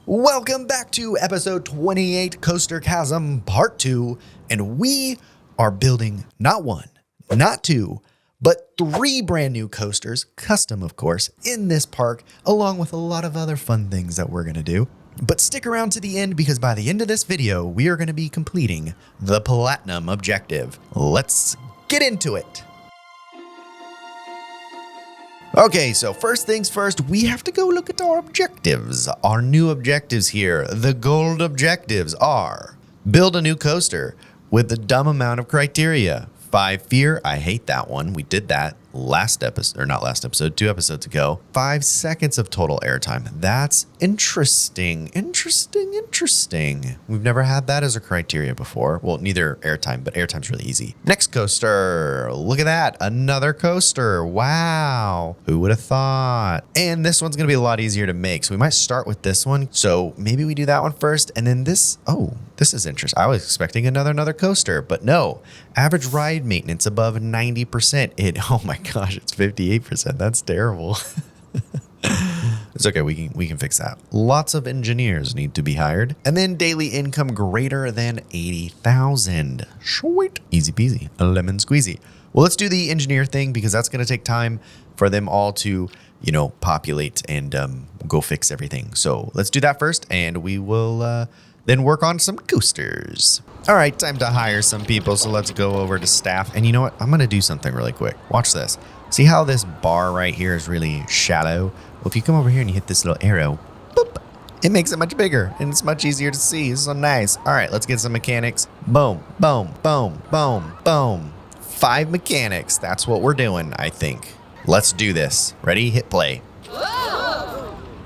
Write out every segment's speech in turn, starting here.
Welcome back to episode 28, Coaster Chasm Part 2, and we are building not one, not two, but 3 brand new coasters, custom of course, in this park, along with a lot of other fun things that we're going to do. But stick around to the end because by the end of this video, we are going to be completing the Platinum objective. Let's get into it. Okay, so first things first, we have to go look at our objectives. Our new objectives here, the gold objectives are: build a new coaster with the dumb amount of criteria. 5 fear, I hate that one. We did that last episode, or not last episode, 2 episodes ago. 5 seconds of total airtime. That's interesting. We've never had that as a criteria before. Well, neither airtime, but airtime's really easy. Next coaster, look at that. Another coaster. Wow. Who would have thought? And this one's gonna be a lot easier to make. So we might start with this one. So maybe we do that one first and then this. Oh, this is interesting. I was expecting another coaster, but no. Average ride maintenance above 90%. Oh my gosh, it's 58%. That's terrible. It's okay, we can fix that. Lots of engineers need to be hired. And then daily income greater than 80,000. Sweet. Easy peasy. A lemon squeezy. Well, let's do the engineer thing because that's going to take time for them all to, populate and go fix everything. So let's do that first and we will then work on some coasters. All right, time to hire some people. So let's go over to staff. And you know what? I'm going to do something really quick. Watch this. See how this bar right here is really shallow? Well, if you come over here and you hit this little arrow, boop, it makes it much bigger and it's much easier to see. It's so nice. All right, let's get some mechanics. Boom, boom, boom, boom, boom. 5 mechanics. That's what we're doing, I think. Let's do this. Ready? Hit play.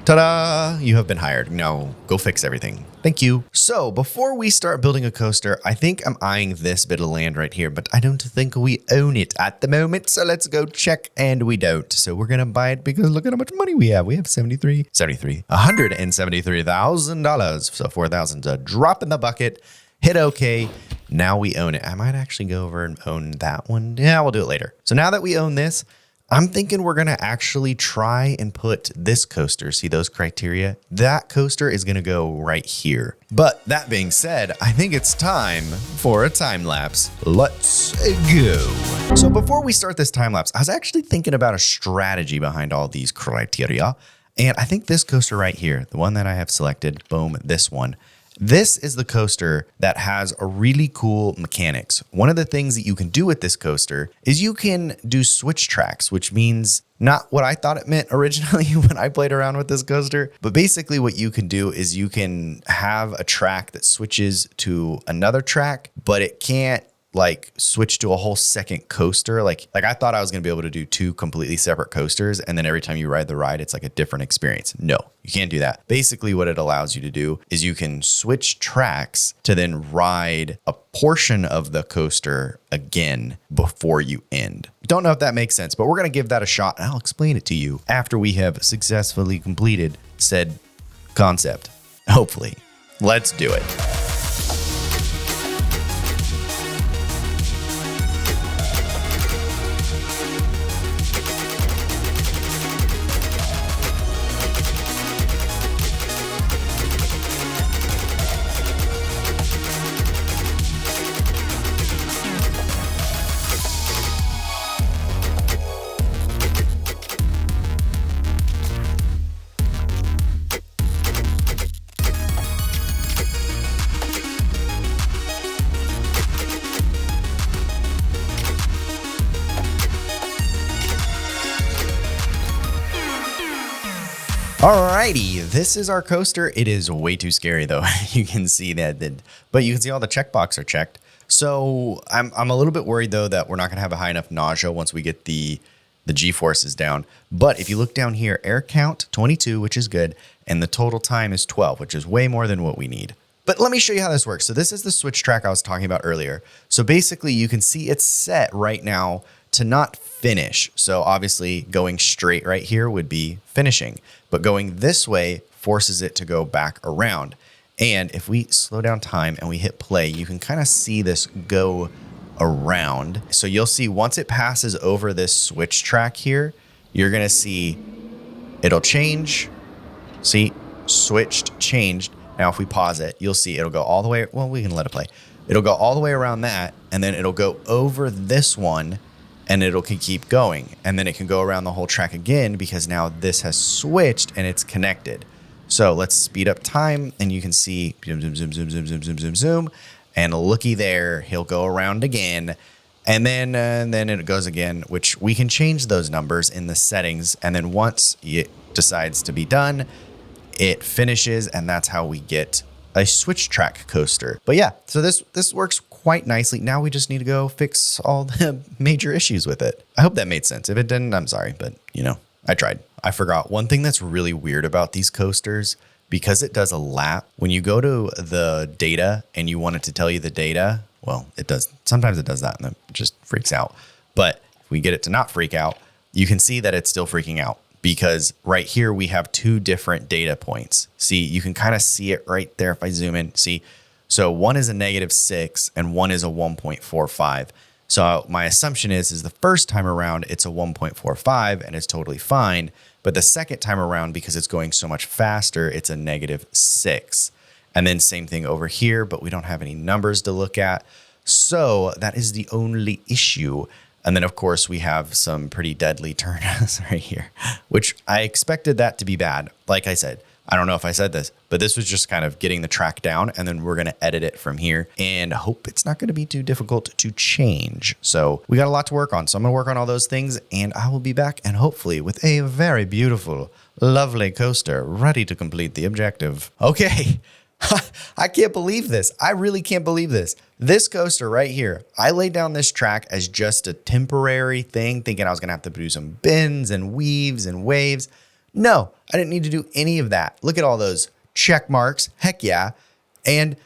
Ta-da! You have been hired. Now go fix everything. Thank you. So before we start building a coaster, I think I'm eyeing this bit of land right here, but I don't think we own it at the moment. So let's go check, and we don't. So we're going to buy it because look at how much money we have. We have $173,000. So 4,000's a drop in the bucket. Hit OK. Now we own it. I might actually go over and own that one. Yeah, we'll do it later. So now that we own this, I'm thinking we're going to actually try and put this coaster, see those criteria? That coaster is going to go right here. But that being said, I think it's time for a time lapse. Let's go. So before we start this time lapse, I was actually thinking about a strategy behind all these criteria. And I think this coaster right here, the one that I have selected, boom, this one. This is the coaster that has a really cool mechanics. One of the things that you can do with this coaster is you can do switch tracks, which means not what I thought it meant originally when I played around with this coaster. But basically what you can do is you can have a track that switches to another track, but it can't switch to a whole second coaster. Like I thought I was going to be able to do 2 completely separate coasters. And then every time you ride the ride, it's like a different experience. No, you can't do that. Basically what it allows you to do is you can switch tracks to then ride a portion of the coaster again before you end. Don't know if that makes sense, but we're going to give that a shot and I'll explain it to you after we have successfully completed said concept. Hopefully. Let's do it. Alrighty, this is our coaster. It is way too scary though. You can see that, but you can see all the checkboxes are checked. So I'm a little bit worried though that we're not gonna have a high enough nausea once we get the G-forces down. But if you look down here, air count 22, which is good, and the total time is 12, which is way more than what we need. But let me show you how this works. So this is the switch track I was talking about earlier. So basically you can see it's set right now to not finish. So obviously going straight right here would be finishing, but going this way forces it to go back around. And if we slow down time and we hit play, you can kind of see this go around. So you'll see once it passes over this switch track here, you're going to see it'll change. See, switched, changed. Now, if we pause it, you'll see it'll go all the way. Well, we can let it play. It'll go all the way around that, and then it'll go over this one, and it'll keep going. And then it can go around the whole track again because now this has switched and it's connected. So let's speed up time, and you can see zoom, zoom, zoom, zoom, zoom, zoom, zoom, zoom, zoom. And looky there, he'll go around again. And then it goes again, which we can change those numbers in the settings. And then once it decides to be done, it finishes, and that's how we get a switch track coaster. But yeah, so this works quite nicely. Now we just need to go fix all the major issues with it. I hope that made sense. If it didn't, I'm sorry, but you know, I tried. I forgot one thing that's really weird about these coasters, because it does a lap. When you go to the data and you want it to tell you the data, well, it does. Sometimes it does that and it just freaks out. But if we get it to not freak out, you can see that it's still freaking out, because right here we have two different data points. See, you can kind of see it right there if I zoom in. See, so one is a -6 and one is a 1.45. So my assumption is the first time around it's a 1.45 and it's totally fine. But the second time around, because it's going so much faster, it's a -6. And then same thing over here, but we don't have any numbers to look at. So that is the only issue. And then, of course, we have some pretty deadly turns right here, which I expected that to be bad. Like I said, I don't know if I said this, but this was just kind of getting the track down, and then we're going to edit it from here and hope it's not going to be too difficult to change. So we got a lot to work on. So I'm going to work on all those things, and I will be back, and hopefully with a very beautiful, lovely coaster ready to complete the objective. Okay. I can't believe this. I really can't believe this. This coaster right here, I laid down this track as just a temporary thing, thinking I was going to have to do some bends and weaves and waves. No, I didn't need to do any of that. Look at all those check marks. Heck yeah. And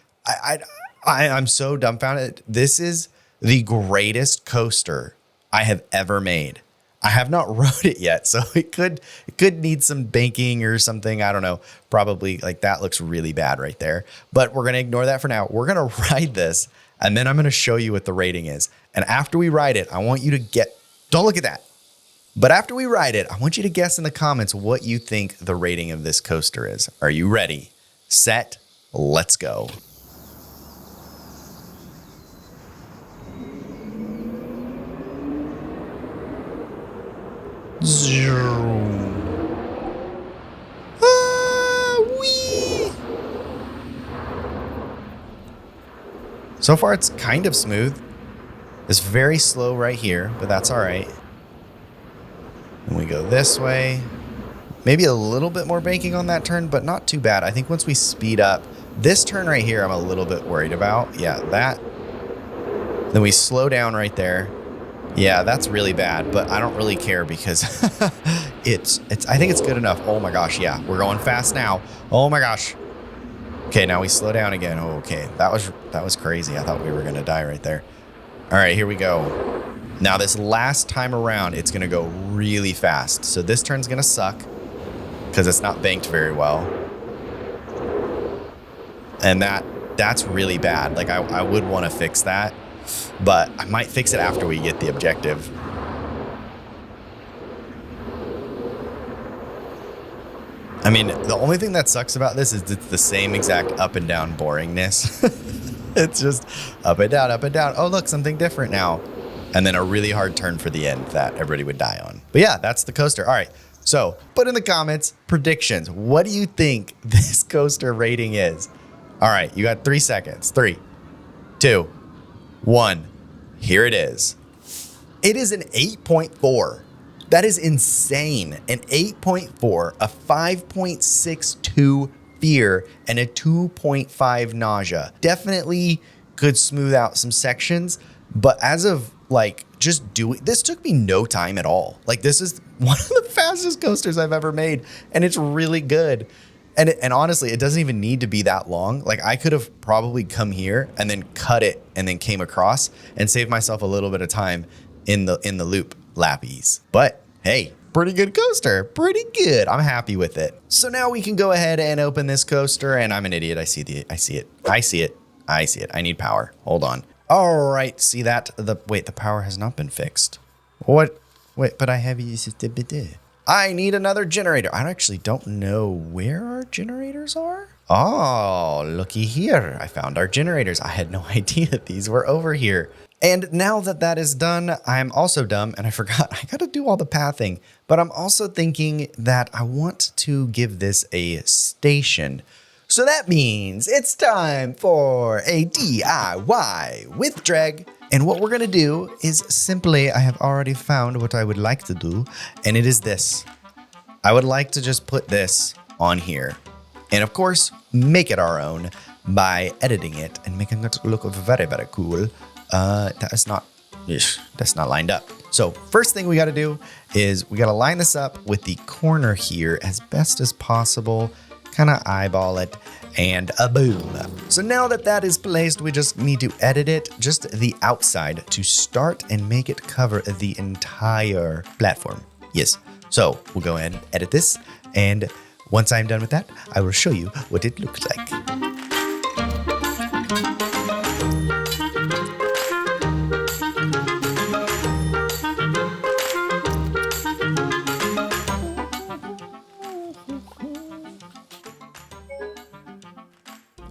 I'm so dumbfounded. This is the greatest coaster I have ever made. I have not rode it yet, so it could need some banking or something. I don't know. Probably like that looks really bad right there. But we're going to ignore that for now. We're going to ride this, and then I'm going to show you what the rating is. And after we ride it, I want you to don't look at that. But after we ride it, I want you to guess in the comments what you think the rating of this coaster is. Are you ready? Set, let's go. Wee. So far, it's kind of smooth. It's very slow right here, but that's all right. And we go this way. Maybe a little bit more banking on that turn, but not too bad. I think once we speed up, this turn right here, I'm a little bit worried about. Yeah, that. Then we slow down right there. Yeah, that's really bad, but I don't really care because I think it's good enough. Oh my gosh, yeah, we're going fast now. Oh my gosh. Okay, now we slow down again. Oh, okay, that was crazy. I thought we were gonna die right there. All right, here we go. Now this last time around, it's gonna go really fast. So this turn's gonna suck because it's not banked very well. And that's really bad. Like I would want to fix that. But I might fix it after we get the objective. I mean, the only thing that sucks about this is it's the same exact up and down boringness. It's just up and down, up and down. Oh, look, something different now. And then a really hard turn for the end that everybody would die on. But yeah, that's the coaster. All right. So put in the comments predictions. What do you think this coaster rating is? All right. You got 3 seconds. 3, 2, 1. Here it is. It is an 8.4. That is insane. An 8.4, a 5.62 fear, and a 2.5 nausea. Definitely could smooth out some sections, but as of like just doing this took me no time at all. Like this is one of the fastest coasters I've ever made, and it's really good. And honestly, it doesn't even need to be that long. Like I could have probably come here and then cut it and then came across and saved myself a little bit of time in the loop lappies. But hey, pretty good coaster, pretty good. I'm happy with it. So now we can go ahead and open this coaster, and I'm an idiot. I see it. I need power. Hold on. All right, see that? Wait, the power has not been fixed. What? Wait, but I have used it. I need another generator. I actually don't know where our generators are. Oh, looky here. I found our generators. I had no idea these were over here. And now that that is done, I'm also dumb and I forgot I got to do all the pathing. But I'm also thinking that I want to give this a station. So that means it's time for a DIY with drag. And what we're going to do is simply, I have already found what I would like to do. And it is this. I would like to just put this on here. And of course, make it our own by editing it and making it look very, very cool. That's not lined up. So first thing we got to do is we got to line this up with the corner here as best as possible, kind of eyeball it, and a boom. So now that that is placed, we just need to edit it, just the outside to start and make it cover the entire platform. Yes. So we'll go ahead and edit this. And once I'm done with that, I will show you what it looks like.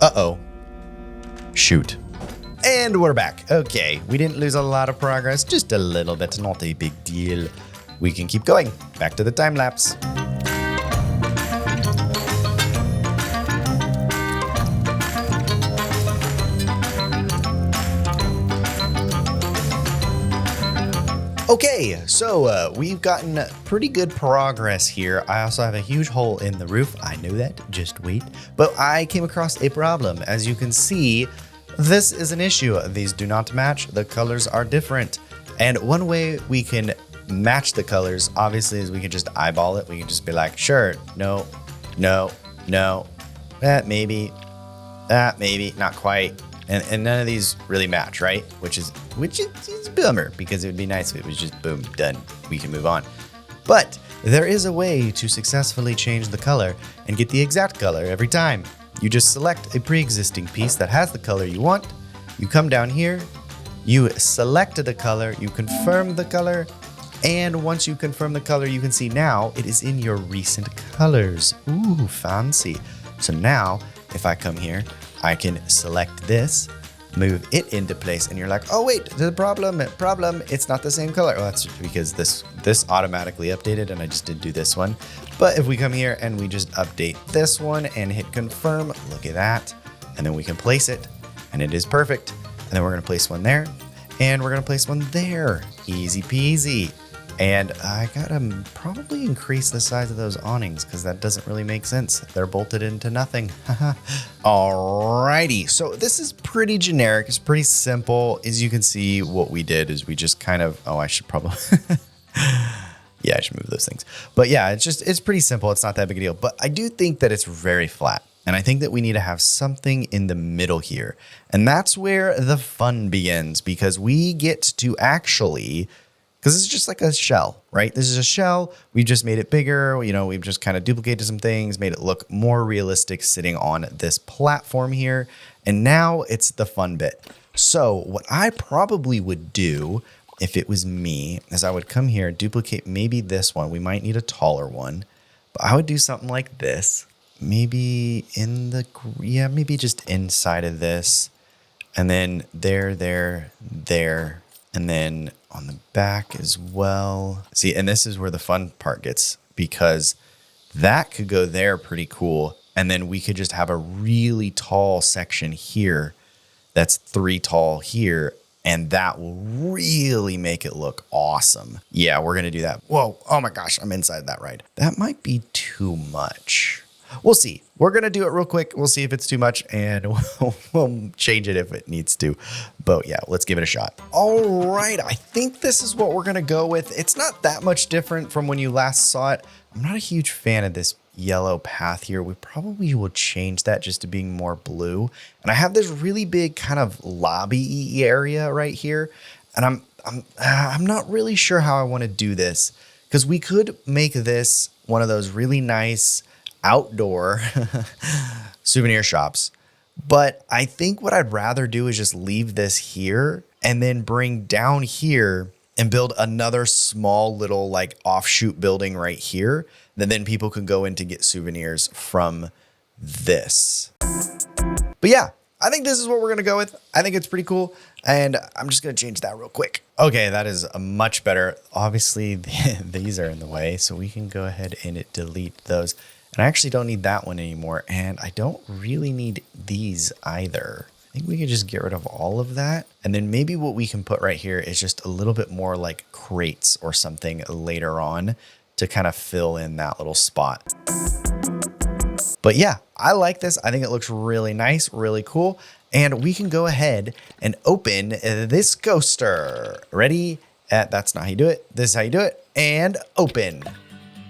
Uh-oh. Shoot. And we're back. Okay, we didn't lose a lot of progress, just a little bit, not a big deal. We can keep going. Back to the time lapse. Okay, so we've gotten pretty good progress here. I also have a huge hole in the roof. I know that, just wait. But I came across a problem. As you can see, this is an issue. These do not match. The colors are different. And one way we can match the colors, obviously, is we can just eyeball it. We can just be like, sure, no, no, no, maybe, not quite. And none of these really match, right? Which is a bummer, because it would be nice if it was just boom, done. We can move on. But there is a way to successfully change the color and get the exact color every time. You just select a pre-existing piece that has the color you want. You come down here, you select the color, you confirm the color, and once you confirm the color, you can see now it is in your recent colors. Ooh, fancy. So now, if I come here, I can select this, move it into place, and you're like, oh wait, the problem, it's not the same color. Well, that's because this automatically updated and I just didn't do this one. But if we come here and we just update this one and hit confirm, look at that. And then we can place it and it is perfect. And then we're gonna place one there and we're gonna place one there. Easy peasy. And I gotta probably increase the size of those awnings because that doesn't really make sense. They're bolted into nothing. Alrighty, so this is pretty generic. It's pretty simple. As you can see, what we did is we just kind of, I should probably, yeah, I should move those things. But yeah, it's pretty simple. It's not that big a deal. But I do think that it's very flat. And I think that we need to have something in the middle here. And that's where the fun begins, because we get to actually, because it's just like a shell, right? This is a shell. We just made it bigger. We've just kind of duplicated some things, made it look more realistic sitting on this platform here. And now it's the fun bit. So what I probably would do if it was me is I would come here, duplicate maybe this one. We might need a taller one, but I would do something like this. Maybe maybe just inside of this. And then there. And then on the back as well. See, and this is where the fun part gets, because that could go there pretty cool. And then we could just have a really tall section here that's 3 tall here. And that will really make it look awesome. Yeah, we're going to do that. Whoa, oh my gosh, I'm inside that ride. That might be too much. We'll see. We're going to do it real quick. We'll see if it's too much and we'll change it if it needs to. But yeah, let's give it a shot. All right. I think this is what we're going to go with. It's not that much different from when you last saw it. I'm not a huge fan of this yellow path here. We probably will change that just to being more blue. And I have this really big kind of lobby area right here. And I'm not really sure how I want to do this, because we could make this one of those really nice outdoor souvenir shops. But I think what I'd rather do is just leave this here and then bring down here and build another small little like offshoot building right here that then people can go in to get souvenirs from this. But yeah, I think this is what we're going to go with. I think it's pretty cool. And I'm just going to change that real quick. Okay, that is much better. Obviously, these are in the way, so we can go ahead and delete those. And I actually don't need that one anymore. And I don't really need these either. I think we can just get rid of all of that. And then maybe what we can put right here is just a little bit more like crates or something later on to kind of fill in that little spot. But yeah, I like this. I think it looks really nice, really cool. And we can go ahead and open this coaster. Ready? That's not how you do it. This is how you do it. And open.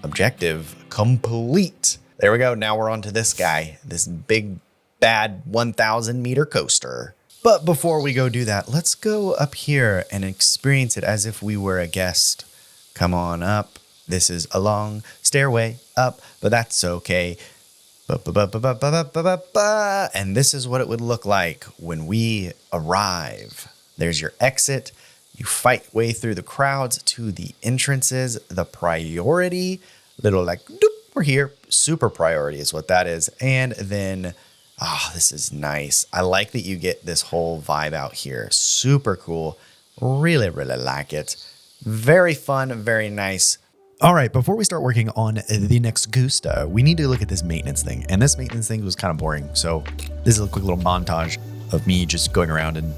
Objective complete. There we go. Now we're on to this guy, this big, bad 1,000 meter coaster. But before we go do that, let's go up here and experience it as if we were a guest. Come on up. This is a long stairway up, but that's okay. And this is what it would look like when we arrive. There's your exit. You fight way through the crowds to the entrances. The priority, little like, doop, we're here. Super priority is what that is. And then, this is nice. I like that you get this whole vibe out here. Super cool. Really, really like it. Very fun, very nice. All right, before we start working on the next coaster, we need to look at this maintenance thing. And this maintenance thing was kind of boring. So this is a quick little montage of me just going around and,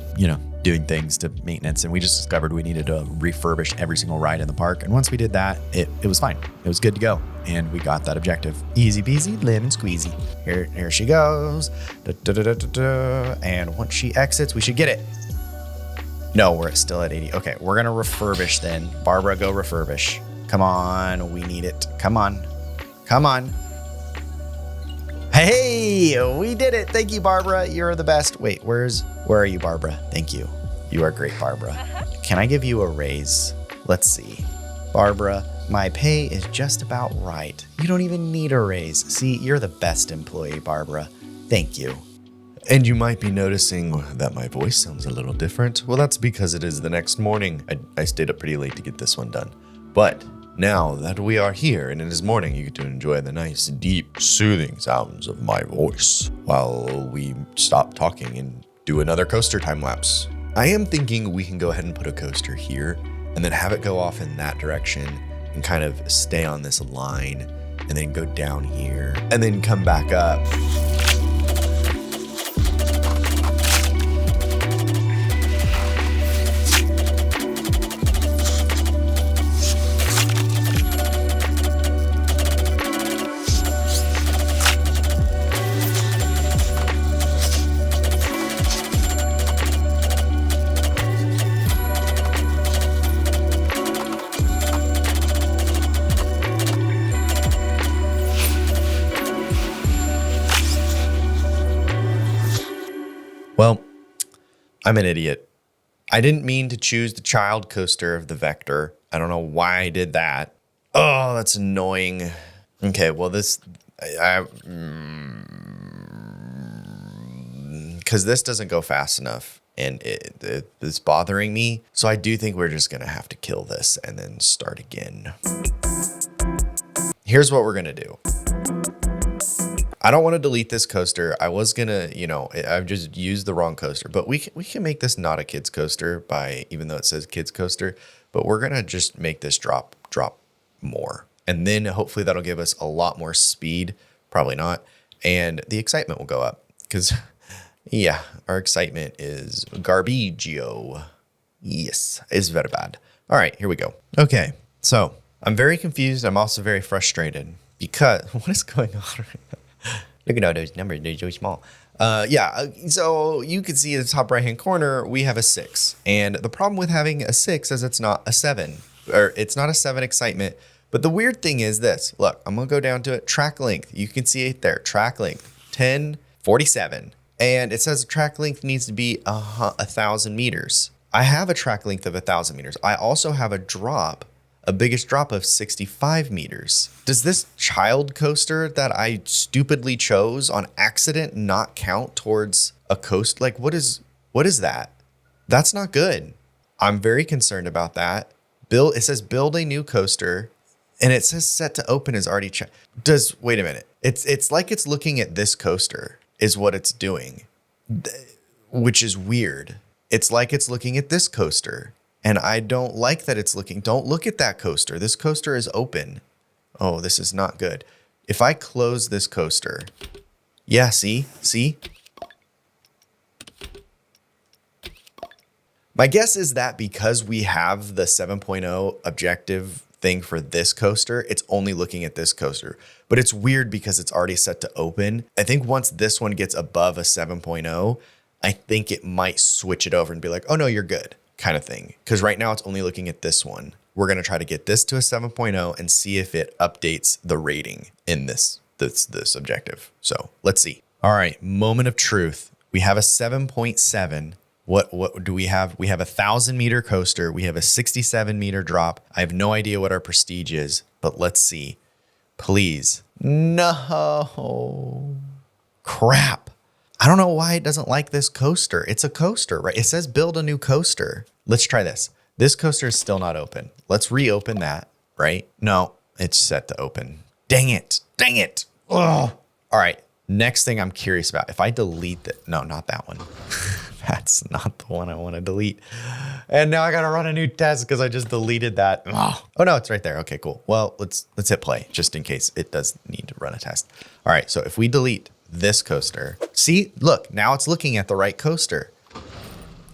doing things to maintenance. And we just discovered we needed to refurbish every single ride in the park. And once we did that, it was fine. It was good to go. And we got that objective. Easy peasy, lemon squeezy. Here she goes. And once she exits, we should get it. No, we're still at 80. Okay, we're going to refurbish then. Barbara, go refurbish. Come on, we need it. Come on. Come on. Hey, we did it. Thank you, Barbara. You're the best. Wait, where are you, Barbara? Thank you. You are great, Barbara. Can I give you a raise? Let's see. Barbara, my pay is just about right. You don't even need a raise. See, you're the best employee, Barbara. Thank you. And you might be noticing that my voice sounds a little different. Well, that's because it is the next morning. I stayed up pretty late to get this one done. But now that we are here and it is morning, you get to enjoy the nice, deep, soothing sounds of my voice while we stop talking and do another coaster time lapse. I am thinking we can go ahead and put a coaster here and then have it go off in that direction and kind of stay on this line and then go down here and then come back up. Well, I'm an idiot. I didn't mean to choose the child coaster of the Vector. I don't know why I did that. Oh, that's annoying. Okay, well because this doesn't go fast enough and it's bothering me. So I do think we're just going to have to kill this and then start again. Here's what we're going to do. I don't want to delete this coaster. I was going to, I've just used the wrong coaster, but we can make this not a kids coaster even though it says kids coaster, but we're going to just make this drop more. And then hopefully that'll give us a lot more speed. Probably not. And the excitement will go up because yeah, our excitement is garbagio. Yes, it's very bad. All right, here we go. Okay. So I'm very confused. I'm also very frustrated because what is going on right now? Look at all those numbers, they're so small. So you can see in the top right-hand corner, we have a 6. And the problem with having a 6 is it's not a 7. Or it's not a 7 excitement. But the weird thing is this. Look, I'm going to go down to it. Track length. You can see it there. Track length, 1047. And it says track length needs to be 1,000 meters. I have a track length of 1,000 meters. I also have a biggest drop of 65 meters. Does this child coaster that I stupidly chose on accident not count towards a coast? Like, what is that? That's not good. I'm very concerned about that. It says build a new coaster, and it says set to open is already checked. Wait a minute. It's like it's looking at this coaster is what it's doing, which is weird. It's like it's looking at this coaster, and I don't like that it's looking. Don't look at that coaster. This coaster is open. Oh, this is not good. If I close this coaster, yeah, see? My guess is that because we have the 7.0 objective thing for this coaster, it's only looking at this coaster. But it's weird because it's already set to open. I think once this one gets above a 7.0, I think it might switch it over and be like, oh no, you're good, kind of thing. Because right now it's only looking at this one. We're going to try to get this to a 7.0 and see if it updates the rating in this objective. So let's see. All right, moment of truth. We have a 7.7. What do we have? We have a 1,000-meter coaster. We have a 67-meter drop. I have no idea what our prestige is, but let's see. Please. No. Crap. I don't know why it doesn't like this coaster. It's a coaster, right? It says build a new coaster. Let's try this. This coaster is still not open. Let's reopen that, right? No, it's set to open. Dang it. Ugh. All right. Next thing I'm curious about. If I delete it. No, not that one. That's not the one I want to delete. And now I got to run a new test because I just deleted that. Oh no, it's right there. Okay, cool. Well, let's hit play just in case it does need to run a test. All right. So if we delete this coaster, see, look, now it's looking at the right coaster.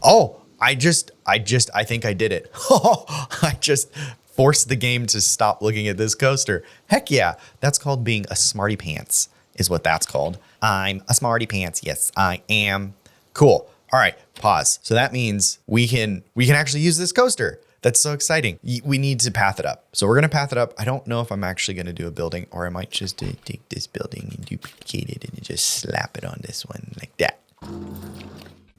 Oh, I think I did it. I just forced the game to stop looking at this coaster. Heck yeah. That's called being a smarty pants is what that's called. I'm a smarty pants. Yes, I am. Cool. All right, pause. So that means we can actually use this coaster. That's so exciting. We need to path it up. So we're going to path it up. I don't know if I'm actually going to do a building, or I might just take this building and duplicate it and just slap it on this one like that.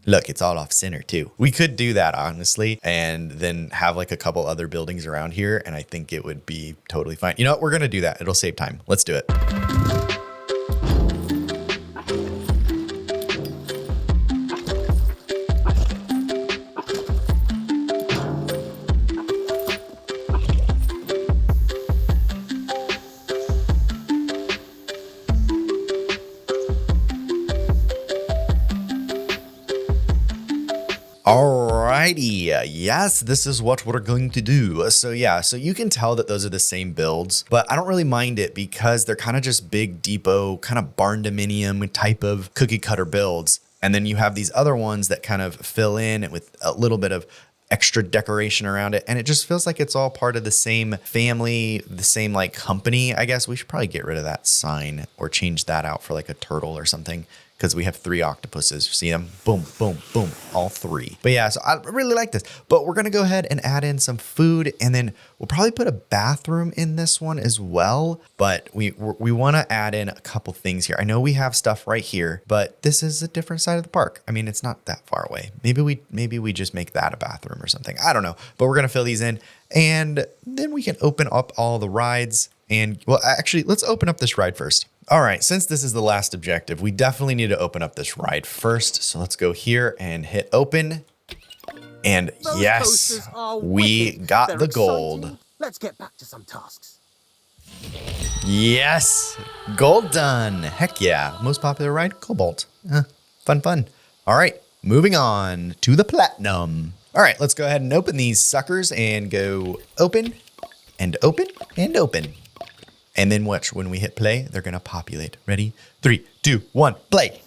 Look, it's all off center too. We could do that honestly, and then have like a couple other buildings around here. And I think it would be totally fine. You know what? We're going to do that. It'll save time. Let's do it. Alrighty, yes, this is what we're going to do. So yeah, so you can tell that those are the same builds, but I don't really mind it because they're kind of just big depot, kind of barn dominium type of cookie cutter builds. And then you have these other ones that kind of fill in with a little bit of extra decoration around it. And it just feels like it's all part of the same family, the same like company. I guess we should probably get rid of that sign or change that out for like a turtle or something, because we have 3 octopuses. See them? Boom, boom, boom, all 3. But yeah, so I really like this. But we're going to go ahead and add in some food, and then we'll probably put a bathroom in this one as well. But we want to add in a couple things here. I know we have stuff right here, but this is a different side of the park. I mean, it's not that far away. Maybe we just make that a bathroom or something. I don't know. But we're going to fill these in, and then we can open up all the rides. And well, actually, let's open up this ride first. All right, since this is the last objective, we definitely need to open up this ride first. So let's go here and hit open. And those yes, we got the gold. Exciting. Let's get back to some tasks. Yes, gold done. Heck yeah, most popular ride, Cobalt. Fun. All right, moving on to the platinum. All right, let's go ahead and open these suckers and go open and open and open. And then watch, when we hit play, they're going to populate. Ready? 3, 2, 1, play.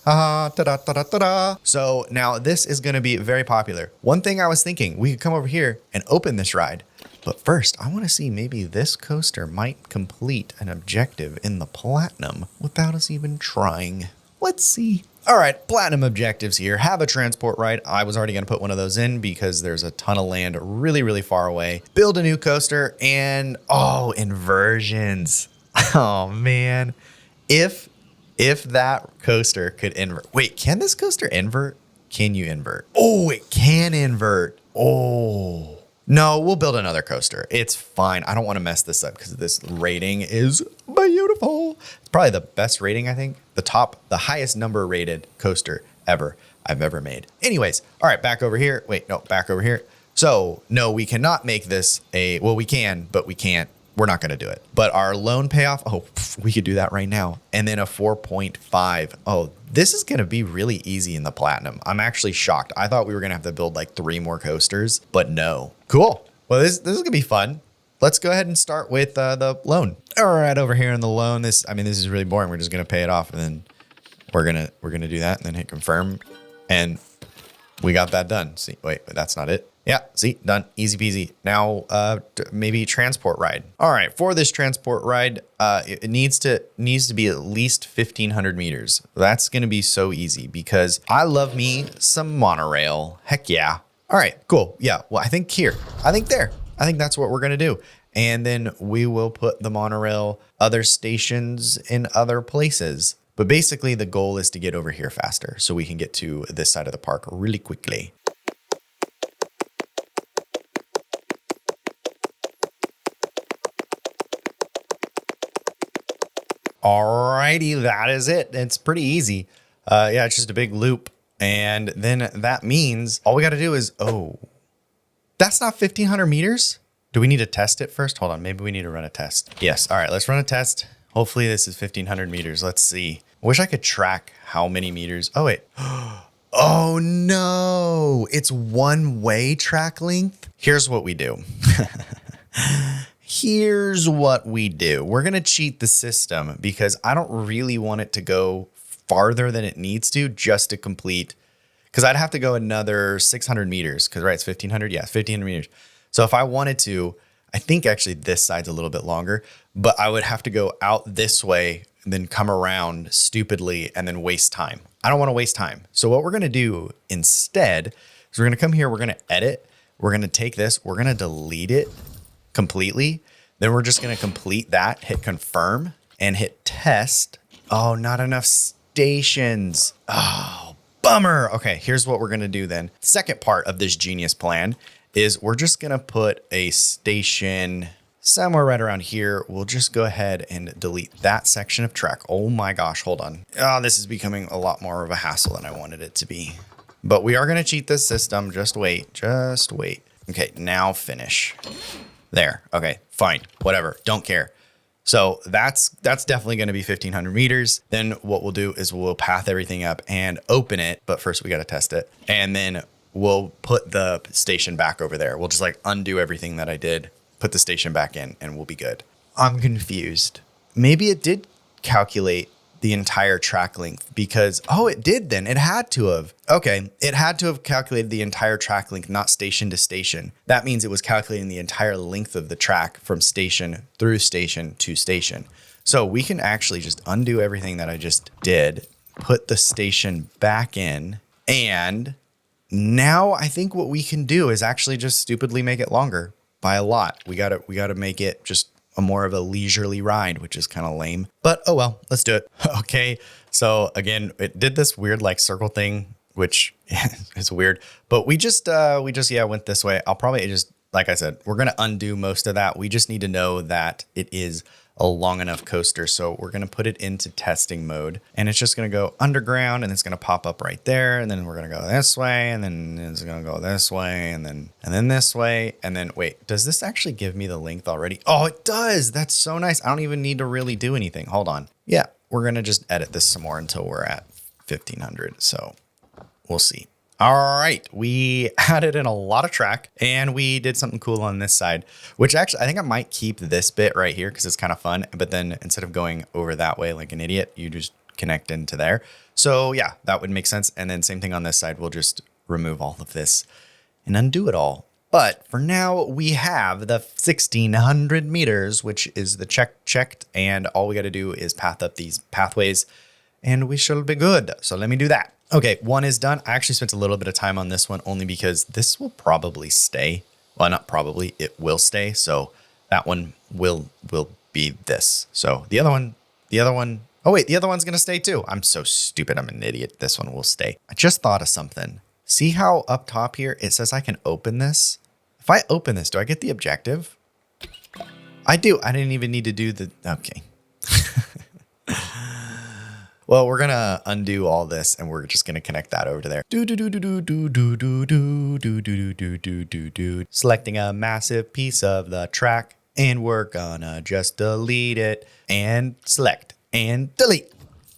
Ta-da. So now this is going to be very popular. One thing I was thinking, we could come over here and open this ride. But first, I want to see maybe this coaster might complete an objective in the platinum without us even trying. Let's see. All right, platinum objectives here. Have a transport ride. I was already going to put one of those in because there's a ton of land really, really far away. Build a new coaster and, oh, inversions. Oh, man. If that coaster could invert. Wait, can this coaster invert? Can you invert? Oh, it can invert. Oh. No, we'll build another coaster. It's fine. I don't want to mess this up because this rating is beautiful. It's probably the best rating, I think. The highest number rated coaster I've ever made. Anyways, all right, back over here. Wait, no, back over here. So no, we cannot make this well, we can, but we can't. We're not going to do it. But our loan payoff, we could do that right now. And then a 4.5. Oh, this is going to be really easy in the platinum. I'm actually shocked. I thought we were going to have to build like 3 more coasters, but no. Cool. Well, this is going to be fun. Let's go ahead and start with the loan. All right, over here in the loan, this is really boring. We're just going to pay it off, and then we're going to do that and then hit confirm. And we got that done. See, wait, that's not it. Yeah, see, done. Easy peasy. Now, maybe transport ride. All right, for this transport ride, it needs to be at least 1,500 meters. That's going to be so easy because I love me some monorail. Heck yeah. All right, cool. Yeah, well, I think here. I think there. I think that's what we're going to do. And then we will put the monorail other stations in other places. But basically, the goal is to get over here faster so we can get to this side of the park really quickly. Alrighty, that is it. It's pretty easy. Yeah, it's just a big loop. And then that means all we got to do is, that's not 1,500 meters? Do we need to test it first? Hold on, maybe we need to run a test. Yes, all right, let's run a test. Hopefully this is 1,500 meters. Let's see. I wish I could track how many meters. Oh, wait. Oh, no. It's one-way track length. Here's what we do. Here's what we do. We're going to cheat the system because I don't really want it to go farther than it needs to just to complete. Because I'd have to go another 600 meters. Because, right, it's 1,500. Yeah, 1,500 meters. So if I wanted to, I think actually this side's a little bit longer. But I would have to go out this way and then come around stupidly and then waste time. I don't want to waste time. So what we're going to do instead is we're going to come here. We're going to edit. We're going to take this. We're going to delete it completely. Then we're just going to complete that, hit confirm and hit test. Oh, not enough stations. Oh, bummer. Okay, here's what we're going to do then. Second part of this genius plan is we're just going to put a station somewhere right around here. We'll just go ahead and delete that section of track. Oh my gosh, hold on. Oh, this is becoming a lot more of a hassle than I wanted it to be. But we are going to cheat this system. Just wait. Just wait. Okay, now finish. There. Okay, fine. Whatever. Don't care. So that's definitely going to be 1,500 meters. Then what we'll do is we'll path everything up and open it. But first we got to test it. And then we'll put the station back over there. We'll just like undo everything that I did, put the station back in, and we'll be good. I'm confused. Maybe it did calculate the entire track length because, it did then. It had to have. Okay, it had to have calculated the entire track length, not station to station. That means it was calculating the entire length of the track from station through station to station. So we can actually just undo everything that I just did, put the station back in, and now I think what we can do is actually just stupidly make it longer by a lot. We gotta make it just a more of a leisurely ride, which is kind of lame, but oh well, let's do it. Okay. So again, it did this weird like circle thing, which is weird, but we just went this way. I'll probably just, like I said, we're going to undo most of that. We just need to know that it is a long enough coaster. So we're going to put it into testing mode, and it's just going to go underground, and it's going to pop up right there. And then we're going to go this way, and then it's going to go this way, and then this way. And then wait, does this actually give me the length already? Oh, it does. That's so nice. I don't even need to really do anything. Hold on. Yeah, we're going to just edit this some more until we're at 1,500. So we'll see. All right, we added in a lot of track, and we did something cool on this side, which actually I think I might keep this bit right here because it's kind of fun. But then instead of going over that way like an idiot, you just connect into there. So yeah, that would make sense. And then same thing on this side. We'll just remove all of this and undo it all. But for now, we have the 1,600 meters, which is the checked. And all we got to do is path up these pathways, and we shall be good. So let me do that. Okay, one is done. I actually spent a little bit of time on this one only because this will probably stay. Well, not probably, it will stay. So that one will be this. So the other one, oh wait, the other one's going to stay too. I'm so stupid. I'm an idiot. This one will stay. I just thought of something. See how up top here, it says I can open this. If I open this, do I get the objective? I do. I didn't even need to do the, okay. Well, we're gonna undo all this and we're just gonna connect that over to there. Do do do do do do do do do do do do do do do. Selecting a massive piece of the track, and we're gonna just delete it and select and delete.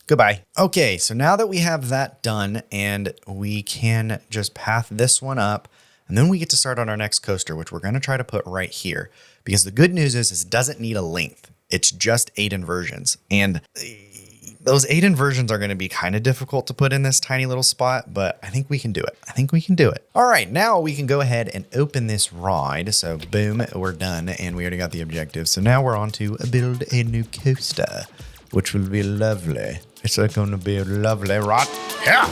Goodbye. Okay, so now that we have that done and we can just path this one up, and then we get to start on our next coaster, which we're gonna try to put right here. Because the good news is it doesn't need a length. It's just 8 inversions. And those 8 inversions are going to be kind of difficult to put in this tiny little spot, but I think we can do it. I think we can do it. All right, now we can go ahead and open this ride. So boom, we're done. And we already got the objective. So now we're on to build a new coaster, which will be lovely. It's going to be a lovely ride. Yeah.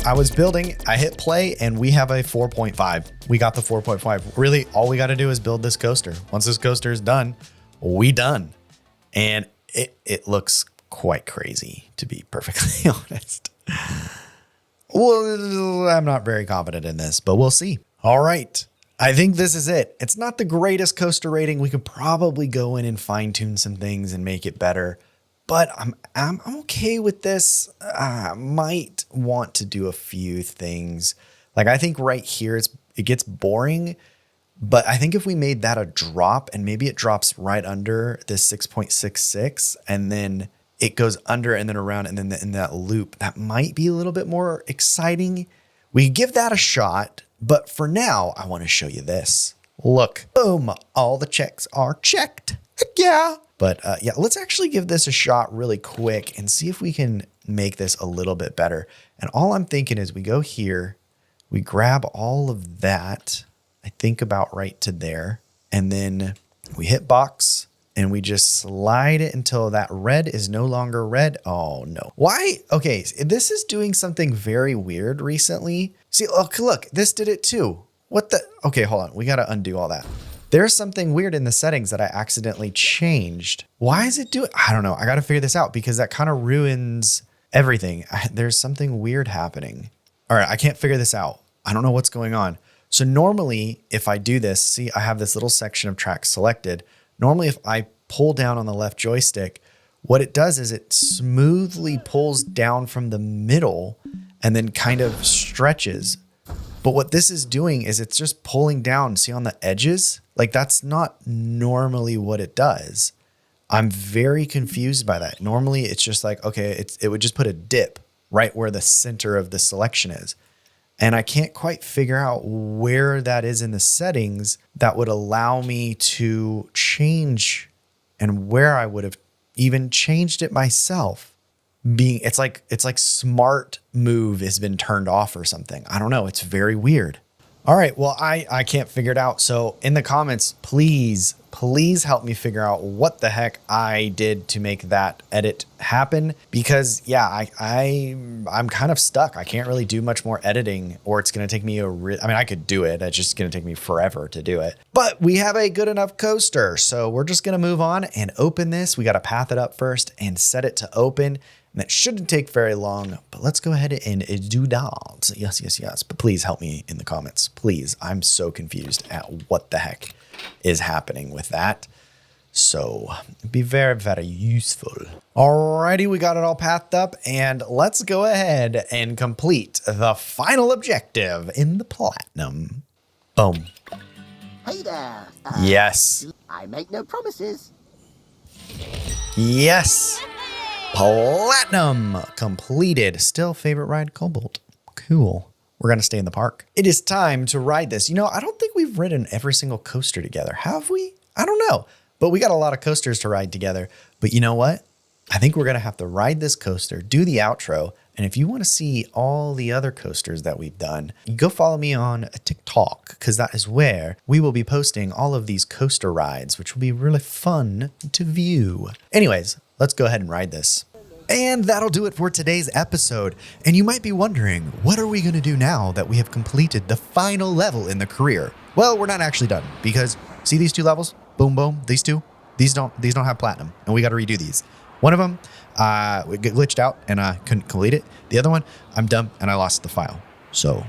I was building, I hit play, and we have a 4.5. We got the 4.5. Really, all we got to do is build this coaster. Once this coaster is done, we done. And it looks quite crazy, to be perfectly honest. Well, I'm not very confident in this, but we'll see. All right. I think this is it. It's not the greatest coaster rating. We could probably go in and fine tune some things and make it better. But I'm okay with this. I might want to do a few things. Like I think right here it gets boring. But I think if we made that a drop and maybe it drops right under this 6.66 and then it goes under and then around and then in that loop, that might be a little bit more exciting. We give that a shot. But for now, I want to show you this. Look, boom, all the checks are checked. Heck yeah. But yeah, let's actually give this a shot really quick and see if we can make this a little bit better. And all I'm thinking is we go here, we grab all of that, I think about right to there, and then we hit box and we just slide it until that red is no longer red. Oh no. Why? Okay, this is doing something very weird recently. See, look, this did it too. What the? Okay, hold on. We got to undo all that. There's something weird in the settings that I accidentally changed. Why is it doing? I don't know. I got to figure this out because that kind of ruins everything. There's something weird happening. All right, I can't figure this out. I don't know what's going on. So normally if I do this, see, I have this little section of track selected. Normally if I pull down on the left joystick, what it does is it smoothly pulls down from the middle and then kind of stretches. But what this is doing is it's just pulling down, see on the edges? Like that's not normally what it does. I'm very confused by that. Normally it's just like, okay, it would just put a dip right where the center of the selection is. And I can't quite figure out where that is in the settings that would allow me to change and where I would have even changed it myself. It's like smart move has been turned off or something. I don't know. It's very weird. All right. Well, I can't figure it out. So in the comments, please help me figure out what the heck I did to make that edit happen. Because yeah, I'm kind of stuck. I can't really do much more editing or it's going to take me I could do it. It's just going to take me forever to do it. But we have a good enough coaster. So we're just going to move on and open this. We got to path it up first and set it to open. And that shouldn't take very long, but let's go ahead and do that. Yes. But please help me in the comments. Please. I'm so confused at what the heck is happening with that. So it'd be very, very useful. Alrighty, we got it all pathed up and let's go ahead and complete the final objective in the platinum. Boom. Hey there. Yes. I make no promises. Yes. Platinum completed. Still favorite ride, Cobalt. Cool. We're going to stay in the park. It is time to ride this. You know, I don't think we've ridden every single coaster together. Have we? I don't know. But we got a lot of coasters to ride together. But you know what? I think we're going to have to ride this coaster, do the outro, And if you want to see all the other coasters that we've done, go follow me on TikTok, because that is where we will be posting all of these coaster rides, which will be really fun to view. Anyways, let's go ahead and ride this. And that'll do it for today's episode. And you might be wondering, what are we going to do now that we have completed the final level in the career? Well, we're not actually done, because see these 2 levels? Boom, boom. These 2? These don't have platinum, and we got to redo these. One of them, we get glitched out and I couldn't complete it. The other one, I'm dumb and I lost the file. So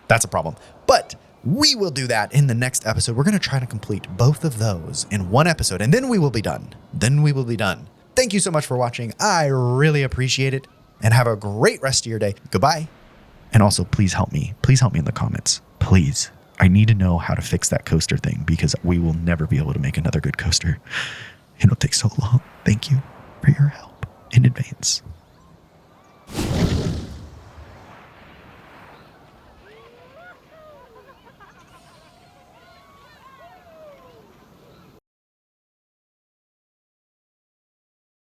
that's a problem. But we will do that in the next episode. We're going to try to complete both of those in one episode, and then we will be done. Thank you so much for watching. I really appreciate it, and have a great rest of your day. Goodbye. And also, please help me. Please help me in the comments. Please. I need to know how to fix that coaster thing, because we will never be able to make another good coaster. It'll take so long. Thank you for your help in advance.